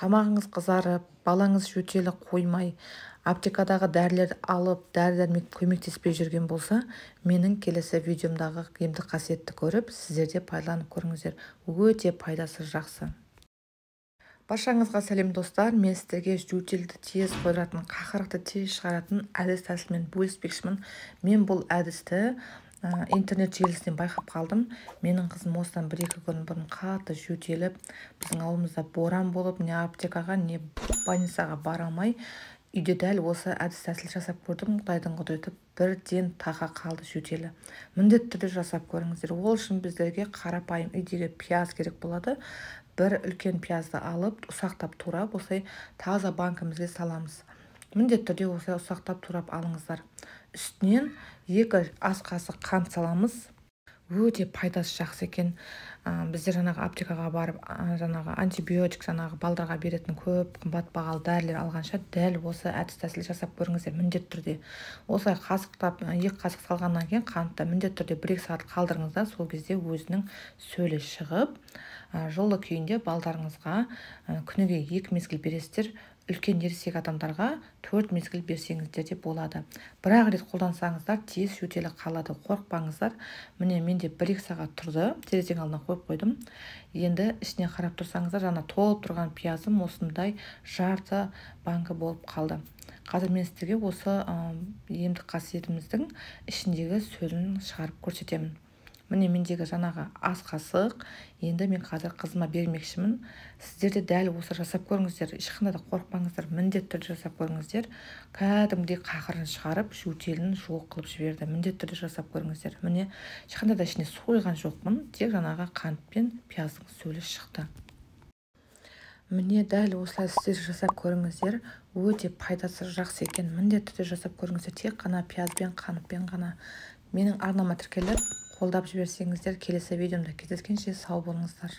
тамағыңыз қызарып, балаңыз жөтелі қоймай, аптекадағы дәрілерді алып, дәрі-дәрмек көмектеспей жүрген болса, менің келесі видеомдағы емдік қасиетті көріп, сіздер де пайдаланып көріңіздер. Өте пайдасы жақсы. Баршаңызға сәлем достар, мен сіздерге жөтелді тез қойдыратын, қақырықты тез шығаратын әдіс-тәсілмен бөліспекшімін. Мен бұл әдісті интернет желісінен байқап қалдым. Менің қызым осыдан 1-2 күн бұрын қатты жөтеліп, біздің ауылымызда боран болып, не аптекаға, не больницаға бара алмай, үйде дәл осы әдіс-тәсіл жасап көрдім. Құдайдың құдіреті, бірден таға қалды жөтелі. Міндетті түрде жасап көріңіздер. Ол үшін біздерге қарапайым үйдегі пияз керек болады. Бір үлкен пиязды алып, ұсақтап турап, осылай таза банкімізге саламыз. Міндетті түрде осылай ұсақтап турап алыңыздар. Үстінен 2 ас қасық қант саламыз. Өте пайдасы жақсы екен. Біздер аптекаға барып, антибиотик, балдарға беретін көп қымбат бағалы дәрілер алғанша дәл осы әдіс-тәсіл жасап көріңіздер міндетті түрде. Осылай қасықтап, 2 қасық салғаннан кейін қантты міндетті түрде 1-2 сағат қалдырыңыздар. Сол кезде өзінің сөлі шығып, жылы күйінде балдарыңызға күніге 2 мезгіл бересіздер. Үлкен ересек адамдарға 4 мезгіл берсеңіздер де болады. Бір-ақ рет қолдансаңыздар, тез жөтелі қалады. Қорықпаңыздар. Міне менде 1-2 сағат тұрды. Терезенің алдына қойып қойдым. Енді ішіне қарап тұрсаңыздар, жаңа толып тұрған пиязым осындай жарты банка болып қалды. Қазір мен сіздерге осы емдік қасиетіміздің ішіндегі сөлін шығарып көрсетемін. Міне мендегі жаңағы ас қасық. Енді мен қазір қызыма бермекшімін. Сіздер де дәл осы жасап көріңіздер. Ешқандай да қорықпаңыздар. Міндетті түрде жасап көріңіздер. Кәдімгідей қақырын шығарып, жөтелін жоқ қылып жіберді. Міндетті түрде жасап көріңіздер. Міне ешқандай да ішіне сойған жоқпын. Тек жаңағы қант пен пияздың сөлі шықты. Міне дәл осылай сіздер жасап көріңіздер. Өте пайдасы жақсы екен. Міндетті түрде жасап көріңіздер. Тек қана пиязбен, қантпен ғана. Менің арнама тіркеліп, қолдап жіберсеңіздер, келесі видеомда кездескенше сау болыңыздар.